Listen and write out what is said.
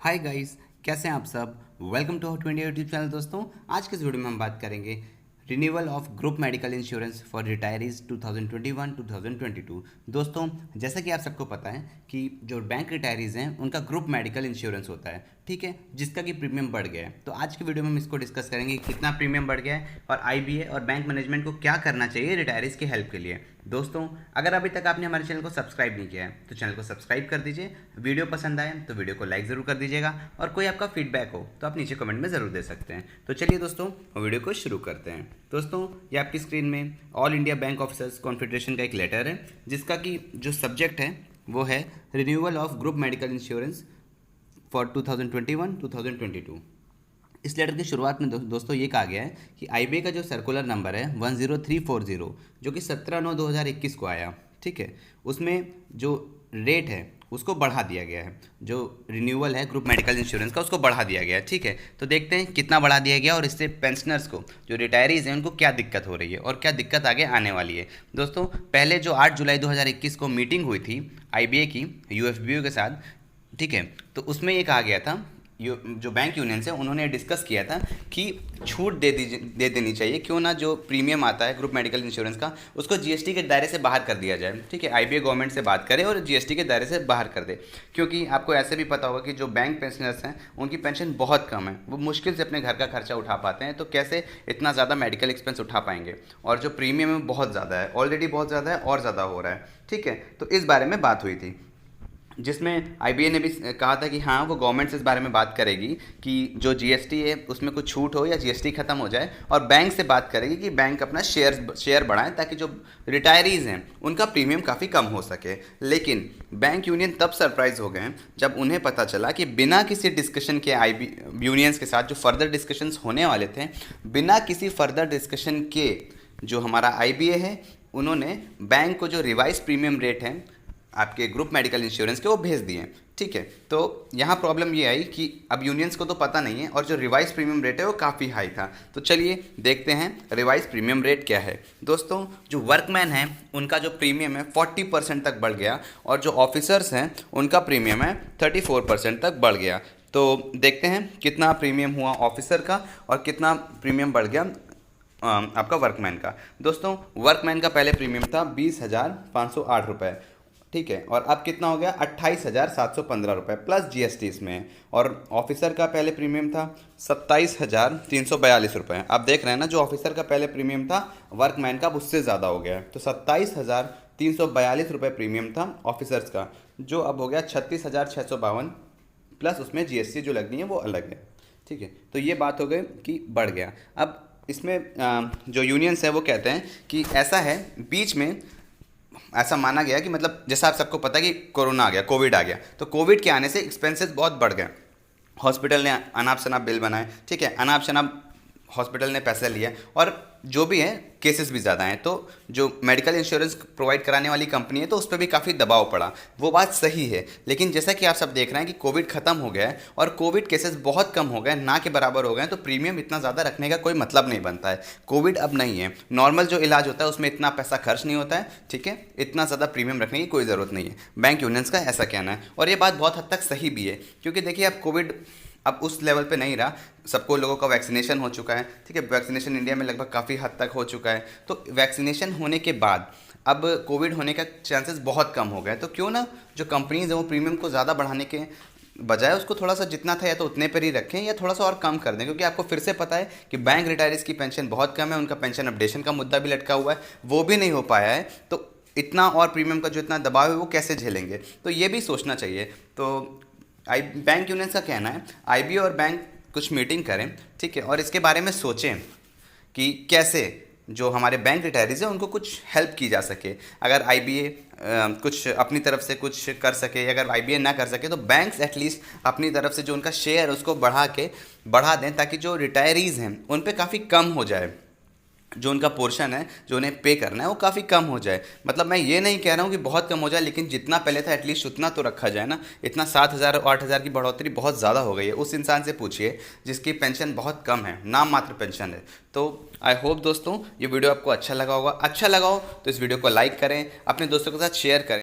Hi guys, कैसे हैं आप सब। Welcome to our 20 YouTube channel. दोस्तों, आज के इस वीडियो में हम बात करेंगे renewal of group medical insurance for retirees 2021-2022। दोस्तों, जैसा कि आप सबको पता है कि जो बैंक रिटायरीज हैं उनका ग्रुप मेडिकल इंश्योरेंस होता है, ठीक है, जिसका कि प्रीमियम बढ़ गया है। तो आज की वीडियो में हम इसको डिस्कस करेंगे कि कितना प्रीमियम बढ़ गया है और आईबीए और बैंक मैनेजमेंट को क्या करना चाहिए रिटायरीज की हेल्प के लिए। दोस्तों, अगर अभी तक आपने हमारे चैनल को सब्सक्राइब नहीं किया है तो चैनल को सब्सक्राइब कर दीजिए। वीडियो पसंद आए तो वीडियो को लाइक ज़रूर कर दीजिएगा और कोई आपका फीडबैक हो तो आप नीचे कमेंट में ज़रूर दे सकते हैं। तो चलिए दोस्तों, वीडियो को शुरू करते हैं। दोस्तों, ये आपकी स्क्रीन में all India bank officers confederation का एक लेटर है, जिसका कि जो सब्जेक्ट है वो है renewal of group medical insurance for 2021-2022। इस लेटर की शुरुआत में दोस्तों ये कहा गया है कि आईबीए का जो सर्कुलर नंबर है 10340, जो कि 17/9/2021 को आया, ठीक है, उसमें जो रेट है उसको बढ़ा दिया गया है। जो रिन्यूअल है ग्रुप मेडिकल इंश्योरेंस का उसको बढ़ा दिया गया है, ठीक है। तो देखते हैं कितना बढ़ा दिया गया और इससे पेंशनर्स को, जो रिटायरीज हैं, उनको क्या दिक्कत हो रही है और क्या दिक्कत आगे आने वाली है। दोस्तों, पहले जो 8 जुलाई 2021 को मीटिंग हुई थी आईबीए की यूएफबीयू के साथ, ठीक है, तो उसमें ये कहा गया था, जो बैंक यूनियन से उन्होंने डिस्कस किया था कि छूट दे देनी चाहिए, क्यों ना जो प्रीमियम आता है ग्रुप मेडिकल इंश्योरेंस का उसको जीएसटी के दायरे से बाहर कर दिया जाए, ठीक है। आईबीए गवर्नमेंट से बात करे और जीएसटी के दायरे से बाहर कर दे, क्योंकि आपको ऐसे भी पता होगा कि जो बैंक पेंशनर्स हैं उनकी पेंशन बहुत कम है, वो मुश्किल से अपने घर का खर्चा उठा पाते हैं, तो कैसे इतना ज़्यादा मेडिकल एक्सपेंस उठा पाएंगे। और जो प्रीमियम है बहुत ज़्यादा है, ऑलरेडी बहुत ज़्यादा है और ज़्यादा हो रहा है, ठीक है। तो इस बारे में बात हुई थी, जिसमें आईबीए ने भी कहा था कि हाँ, वो गवर्नमेंट से इस बारे में बात करेगी कि जो जीएसटी है उसमें कुछ छूट हो या जीएसटी खत्म हो जाए, और बैंक से बात करेगी कि बैंक अपना शेयर बढ़ाएं ताकि जो रिटायरीज हैं उनका प्रीमियम काफ़ी कम हो सके। लेकिन बैंक यूनियन तब सरप्राइज हो गए जब उन्हें पता चला कि बिना किसी डिस्कशन के आईबी यूनियंस के साथ जो फर्दर डिस्कशंस होने वाले थे, बिना किसी फर्दर डिस्कशन के जो हमारा आईबीए है उन्होंने बैंक को जो रिवाइज प्रीमियम रेट है आपके ग्रुप मेडिकल इंश्योरेंस के वो भेज दिए, ठीक है। तो यहाँ प्रॉब्लम ये आई कि अब यूनियंस को तो पता नहीं है और जो रिवाइज प्रीमियम रेट है वो काफ़ी हाई था। तो चलिए देखते हैं रिवाइज प्रीमियम रेट क्या है। दोस्तों, जो वर्कमैन हैं उनका जो प्रीमियम है 40% तक बढ़ गया और जो ऑफिसर्स हैं उनका प्रीमियम है 34% तक बढ़ गया। तो देखते हैं कितना प्रीमियम हुआ ऑफिसर का और कितना प्रीमियम बढ़ गया आपका वर्कमैन का। दोस्तों, वर्कमैन का पहले प्रीमियम था 20,508 रुपये, ठीक है, और अब कितना हो गया 28,715 रुपये प्लस जीएसटी इसमें। और ऑफिसर का पहले प्रीमियम था 27,342 रुपये। आप देख रहे हैं ना, जो ऑफिसर का पहले प्रीमियम था वर्कमैन का अब उससे ज़्यादा हो गया है। तो 27,342 रुपये प्रीमियम था ऑफिसर्स का, जो अब हो गया 36,652 प्लस उसमें जीएसटी जो लगनी है वो अलग है, ठीक है। तो ये बात हो गई कि बढ़ गया। अब इसमें जो यूनियंस है वो कहते हैं कि ऐसा है, बीच में ऐसा माना गया कि मतलब जैसा आप सबको पता है कि कोरोना आ गया, कोविड आ गया, तो कोविड के आने से एक्सपेंसेस बहुत बढ़ गए। हॉस्पिटल ने अनाप शनाप बिल बनाए, ठीक है, अनाप शनाप हॉस्पिटल ने पैसा लिया और जो भी है केसेस भी ज़्यादा हैं। तो जो मेडिकल इंश्योरेंस प्रोवाइड कराने वाली कंपनी है तो उस पर भी काफ़ी दबाव पड़ा, वो बात सही है। लेकिन जैसा कि आप सब देख रहे हैं कि कोविड ख़त्म हो गया है और कोविड केसेस बहुत कम हो गए, ना के बराबर हो गए, तो प्रीमियम इतना ज़्यादा रखने का कोई मतलब नहीं बनता है। कोविड अब नहीं है, नॉर्मल जो इलाज होता है उसमें इतना पैसा खर्च नहीं होता है, ठीक है, इतना ज़्यादा प्रीमियम रखने की कोई ज़रूरत नहीं है। बैंक यूनियंस का ऐसा कहना है और ये बात बहुत हद तक सही भी है, क्योंकि देखिए अब कोविड अब उस लेवल पे नहीं रहा, सबको लोगों का वैक्सीनेशन हो चुका है, ठीक है, वैक्सीनेशन इंडिया में लगभग काफ़ी हद तक हो चुका है। तो वैक्सीनेशन होने के बाद अब कोविड होने का चांसेस बहुत कम हो गए, तो क्यों ना जो कंपनीज हैं वो प्रीमियम को ज़्यादा बढ़ाने के बजाय उसको थोड़ा सा जितना था या तो उतने पर ही रखें या थोड़ा सा और कम कर दें। क्योंकि आपको फिर से पता है कि बैंक रिटायरीज की पेंशन बहुत कम है, उनका पेंशन अपडेशन का मुद्दा भी लटका हुआ है, वो भी नहीं हो पाया है, तो इतना और प्रीमियम का जो इतना दबाव है वो कैसे झेलेंगे, तो ये भी सोचना चाहिए। तो बैंक यूनियंस का कहना है आईबीए और बैंक कुछ मीटिंग करें, ठीक है, और इसके बारे में सोचें कि कैसे जो हमारे बैंक रिटायरीज हैं उनको कुछ हेल्प की जा सके। अगर आईबीए कुछ अपनी तरफ से कुछ कर सके, अगर आईबीए ना कर सके तो बैंक्स एटलीस्ट अपनी तरफ से जो उनका शेयर है उसको बढ़ा दें, ताकि जो रिटायरीज हैं उन पे काफ़ी कम हो जाए, जो उनका पोर्शन है जो उन्हें पे करना है वो काफ़ी कम हो जाए। मतलब मैं ये नहीं कह रहा हूँ कि बहुत कम हो जाए, लेकिन जितना पहले था एटलीस्ट उतना तो रखा जाए ना। इतना 7,000 और 8,000 की बढ़ोतरी बहुत ज़्यादा हो गई है। उस इंसान से पूछिए जिसकी पेंशन बहुत कम है, नाम मात्र पेंशन है। तो आई होप दोस्तों ये वीडियो आपको अच्छा लगा होगा। अच्छा लगा हो तो इस वीडियो को लाइक करें, अपने दोस्तों के साथ शेयर करें।